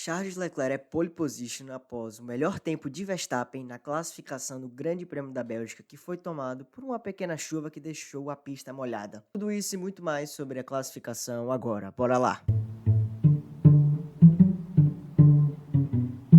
Charles Leclerc é pole position após o melhor tempo de Verstappen na classificação do Grande Prêmio da Bélgica, que foi tomado por uma pequena chuva que deixou a pista molhada. Tudo isso e muito mais sobre a classificação agora. Bora lá!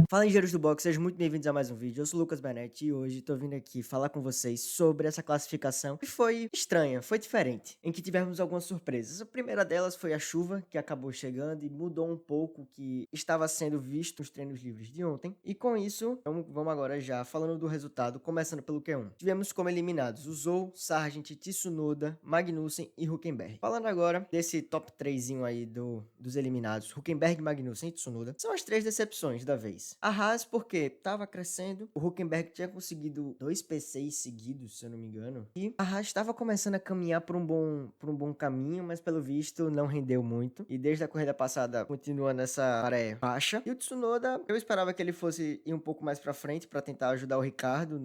Fala, engenheiros do boxe, sejam muito bem-vindos a mais um vídeo. Eu sou o Lucas Benetti e hoje tô vindo aqui falar com vocês sobre essa classificação que foi estranha, foi diferente, em que tivemos algumas surpresas. A primeira delas foi a chuva, que acabou chegando e mudou um pouco o que estava sendo visto nos treinos livres de ontem. E com isso, vamos agora já falando do resultado, começando pelo Q1. Tivemos como eliminados o Zou, Sargent, Tsunoda, Magnussen e Hülkenberg. Falando agora desse top 3 aí dos eliminados, Hülkenberg, Magnussen e Tsunoda, são as 3 decepções da vez. A Haas, porque estava crescendo, o Hülkenberg tinha conseguido 2 P6 seguidos, se eu não me engano, e a Haas estava começando a caminhar por um bom caminho, mas pelo visto não rendeu muito, e desde a corrida passada continua nessa maré baixa. E o Tsunoda, eu esperava que ele fosse ir um pouco mais pra frente para tentar ajudar o Ricardo,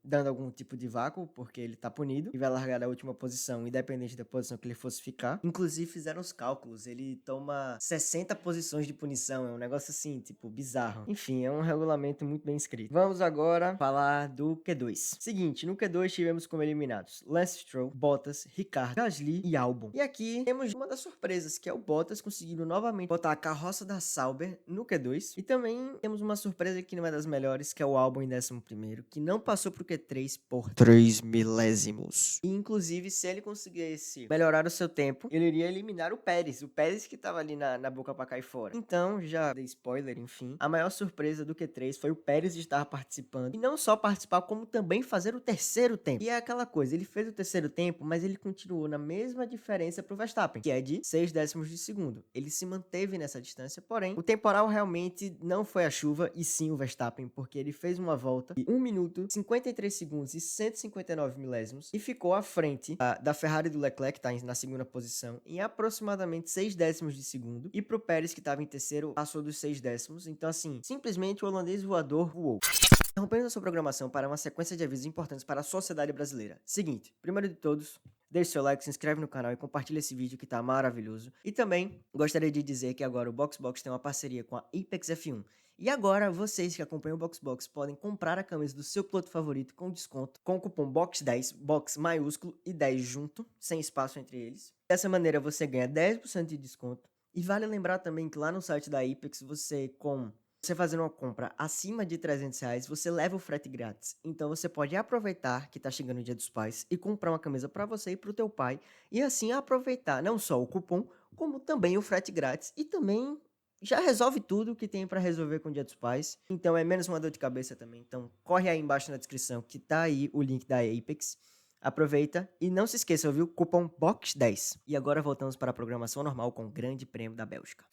dando algum tipo de vácuo, porque ele tá punido e vai largar da última posição, independente da posição que ele fosse ficar. Inclusive fizeram os cálculos, ele toma 60 posições de punição, é um negócio assim, tipo, bizarro. Enfim, é um regulamento muito bem escrito. Vamos agora falar do Q2. Seguinte, no Q2 tivemos como eliminados Lance Stroll, Bottas, Ricardo, Gasly e Albon. E aqui temos uma das surpresas, que é o Bottas conseguindo novamente botar a carroça da Sauber no Q2. E também temos uma surpresa que não é das melhores, que é o Albon em 11º, que não passou pro Q3 por 3 milésimos. E inclusive, se ele conseguisse melhorar o seu tempo, ele iria eliminar o Pérez que tava ali na boca pra cair fora. Então, já dei spoiler, enfim, a maior surpresa do Q3 foi o Pérez estar participando. E não só participar, como também fazer o terceiro tempo. E é aquela coisa, ele fez o terceiro tempo, mas ele continuou na mesma diferença pro Verstappen, que é de 6 décimos de segundo. Ele se manteve nessa distância, porém, o temporal realmente não foi a chuva, e sim o Verstappen, porque ele fez uma volta de 1 minuto, 53 segundos e 159 milésimos, e ficou à frente da Ferrari do Leclerc, que tá na segunda posição, em aproximadamente 6 décimos de segundo, e pro Pérez, que estava em terceiro, passou dos 6 décimos. Então, assim, simplesmente o holandês voador voou. Interrompendo a sua programação para uma sequência de avisos importantes para a sociedade brasileira. Seguinte, primeiro de todos, deixe seu like, se inscreve no canal e compartilha esse vídeo que tá maravilhoso. E também gostaria de dizer que agora o BoxBox tem uma parceria com a Apex F1. E agora, vocês que acompanham o BoxBox podem comprar a camisa do seu piloto favorito com desconto, com o cupom BOX10, BOX maiúsculo e 10 junto, sem espaço entre eles. Dessa maneira você ganha 10% de desconto. E vale lembrar também que lá no site da Apex, você fazendo uma compra acima de R$ 300, você leva o frete grátis. Então você pode aproveitar que tá chegando o Dia dos Pais e comprar uma camisa para você e pro teu pai. E assim aproveitar não só o cupom, como também o frete grátis. E também já resolve tudo que tem para resolver com o Dia dos Pais. Então é menos uma dor de cabeça também. Então corre aí embaixo na descrição que tá aí o link da Apex. Aproveita e não se esqueça, viu? Cupom BOX10. E agora voltamos para a programação normal com o Grande Prêmio da Bélgica.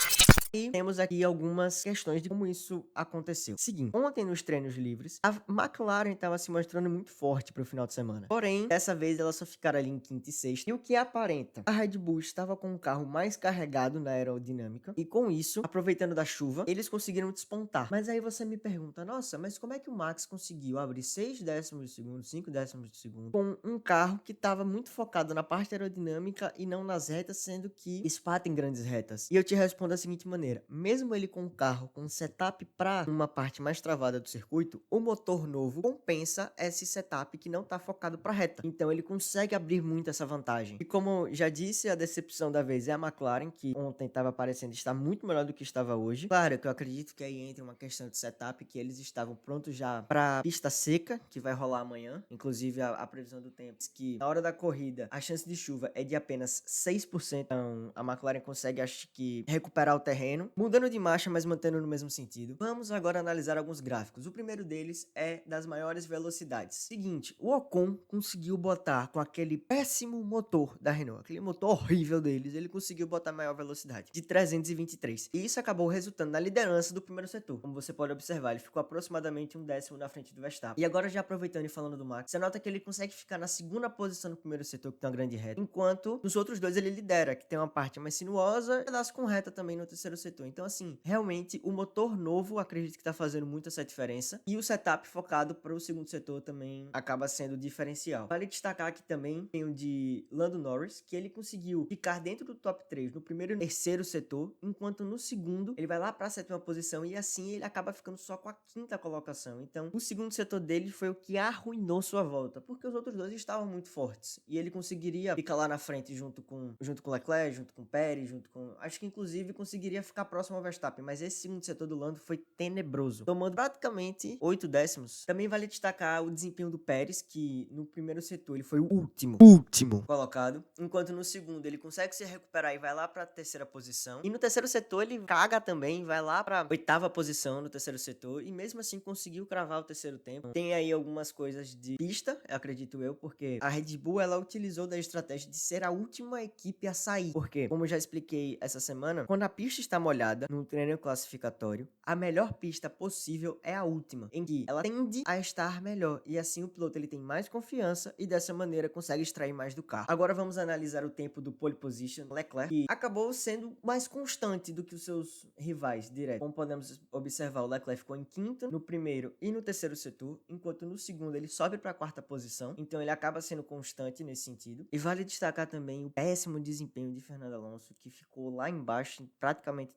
E temos aqui algumas questões de como isso aconteceu. Seguinte, ontem nos treinos livres, a McLaren estava se mostrando muito forte para o final de semana. Porém, dessa vez ela só ficaram ali em quinto e sexto. E o que aparenta? A Red Bull estava com o carro mais carregado na aerodinâmica. E com isso, aproveitando da chuva, eles conseguiram despontar. Mas aí você me pergunta, nossa, mas como é que o Max conseguiu abrir 6 décimos de segundo, 5 décimos de segundo, com um carro que estava muito focado na parte aerodinâmica e não nas retas, sendo que Spa tem grandes retas? E eu te respondo da seguinte maneira. Mesmo ele com o carro com setup para uma parte mais travada do circuito, o motor novo compensa esse setup que não tá focado para reta. Então ele consegue abrir muito essa vantagem. E como já disse, a decepção da vez é a McLaren, que ontem estava parecendo estar muito melhor do que estava hoje. Claro que eu acredito que aí entra uma questão de setup, que eles estavam prontos já para pista seca, que vai rolar amanhã. Inclusive a previsão do tempo diz que na hora da corrida a chance de chuva é de apenas 6%. Então a McLaren consegue, acho que, recuperar o terreno, mudando de marcha, mas mantendo no mesmo sentido. Vamos agora analisar alguns gráficos. O primeiro deles é das maiores velocidades. Seguinte, o Ocon conseguiu botar com aquele péssimo motor da Renault, aquele motor horrível deles, ele conseguiu botar maior velocidade, de 323. E isso acabou resultando na liderança do primeiro setor. Como você pode observar, ele ficou aproximadamente um décimo na frente do Verstappen. E agora, já aproveitando e falando do Max, você nota que ele consegue ficar na segunda posição no primeiro setor, que tem uma grande reta, enquanto nos outros dois ele lidera, que tem uma parte mais sinuosa e pedaço com reta também no terceiro setor. Então, assim, realmente o motor novo acredito que tá fazendo muito essa diferença. E o setup focado para o segundo setor também acaba sendo diferencial. Vale destacar aqui também tem o de Lando Norris, que ele conseguiu ficar dentro do top 3 no primeiro e terceiro setor, enquanto no segundo ele vai lá para a sétima posição e assim ele acaba ficando só com a quinta colocação. Então, o segundo setor dele foi o que arruinou sua volta, porque os outros dois estavam muito fortes e ele conseguiria ficar lá na frente junto com Leclerc, junto com Pérez, acho que inclusive conseguiria ficar próximo ao Verstappen, mas esse segundo setor do Lando foi tenebroso, tomando praticamente 8 décimos. Também vale destacar o desempenho do Pérez, que no primeiro setor ele foi o último colocado, enquanto no segundo ele consegue se recuperar e vai lá pra terceira posição, e no terceiro setor ele caga também, vai lá pra oitava posição no terceiro setor, e mesmo assim conseguiu cravar o terceiro tempo. Tem aí algumas coisas de pista, acredito eu, porque a Red Bull ela utilizou da estratégia de ser a última equipe a sair, porque, como eu já expliquei essa semana, quando a pista está molhada no treino classificatório, a melhor pista possível é a última, em que ela tende a estar melhor, e assim o piloto ele tem mais confiança e dessa maneira consegue extrair mais do carro. Agora vamos analisar o tempo do pole position Leclerc, que acabou sendo mais constante do que os seus rivais direto. Como podemos observar, o Leclerc ficou em quinto no primeiro e no terceiro setor, enquanto no segundo ele sobe para a quarta posição, então ele acaba sendo constante nesse sentido. E vale destacar também o péssimo desempenho de Fernando Alonso, que ficou lá embaixo, praticamente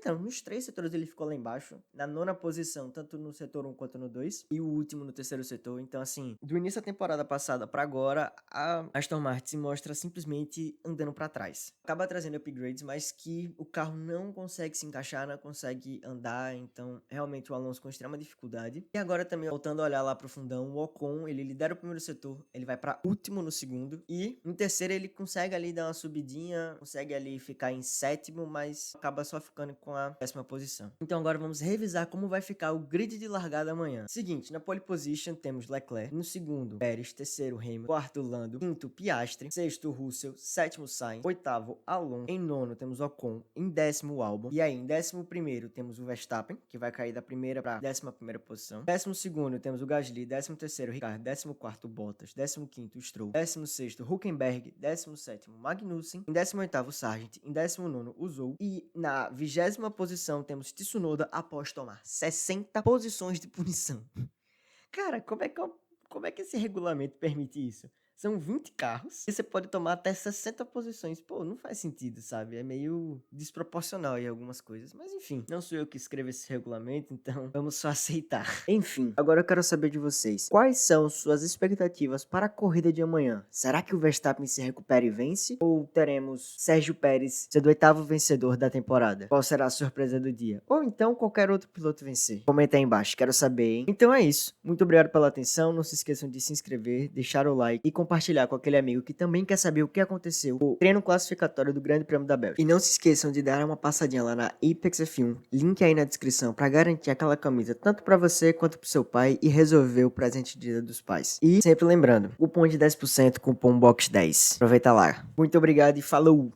não, nos 3 setores ele ficou lá embaixo, na nona posição, tanto no setor 1 quanto no 2, e o último no terceiro setor. Então, assim, do início da temporada passada pra agora, a Aston Martin se mostra simplesmente andando pra trás. Acaba trazendo upgrades, mas que o carro não consegue se encaixar, não consegue andar, então realmente o Alonso com extrema dificuldade. E agora também, voltando a olhar lá pro fundão, o Ocon, ele lidera o primeiro setor, ele vai pra último no segundo, e no terceiro ele consegue ali dar uma subidinha, consegue ali ficar em sétimo, mas acaba só ficando com a 10ª posição. Então agora vamos revisar como vai ficar o grid de largada amanhã. Seguinte, na pole position temos Leclerc, no segundo Pérez, terceiro Hamilton, quarto Lando, quinto Piastri, sexto Russell, sétimo Sainz, oitavo Alonso, em nono temos Ocon, em décimo Albon, e aí em 11º temos o Verstappen, que vai cair da primeira para 11ª posição. 12º temos o Gasly, 13º Ricciardo, 14º Bottas, 15º Stroll, 16º Hülkenberg, 17º Magnussen, em 18º Sargent, em 19º o Zhou, e na 20ª posição temos Tsunoda após tomar 60 posições de punição. Cara, como é que esse regulamento permite isso? São 20 carros e você pode tomar até 60 posições. Pô, não faz sentido, sabe? É meio desproporcional em algumas coisas. Mas enfim, não sou eu que escrevo esse regulamento, então vamos só aceitar. Enfim, agora eu quero saber de vocês. Quais são suas expectativas para a corrida de amanhã? Será que o Verstappen se recupera e vence? Ou teremos Sérgio Pérez sendo o 8º vencedor da temporada? Qual será a surpresa do dia? Ou então qualquer outro piloto vencer? Comenta aí embaixo, quero saber, hein? Então é isso. Muito obrigado pela atenção. Não se esqueçam de se inscrever, deixar o like e compartilhar com aquele amigo que também quer saber o que aconteceu no treino classificatório do Grande Prêmio da Bélgica. E não se esqueçam de dar uma passadinha lá na Apex F1, link aí na descrição para garantir aquela camisa tanto para você quanto para seu pai e resolver o presente de Dia dos Pais. E sempre lembrando, cupom de 10%, cupom BOX10. Aproveita lá. Muito obrigado e falou!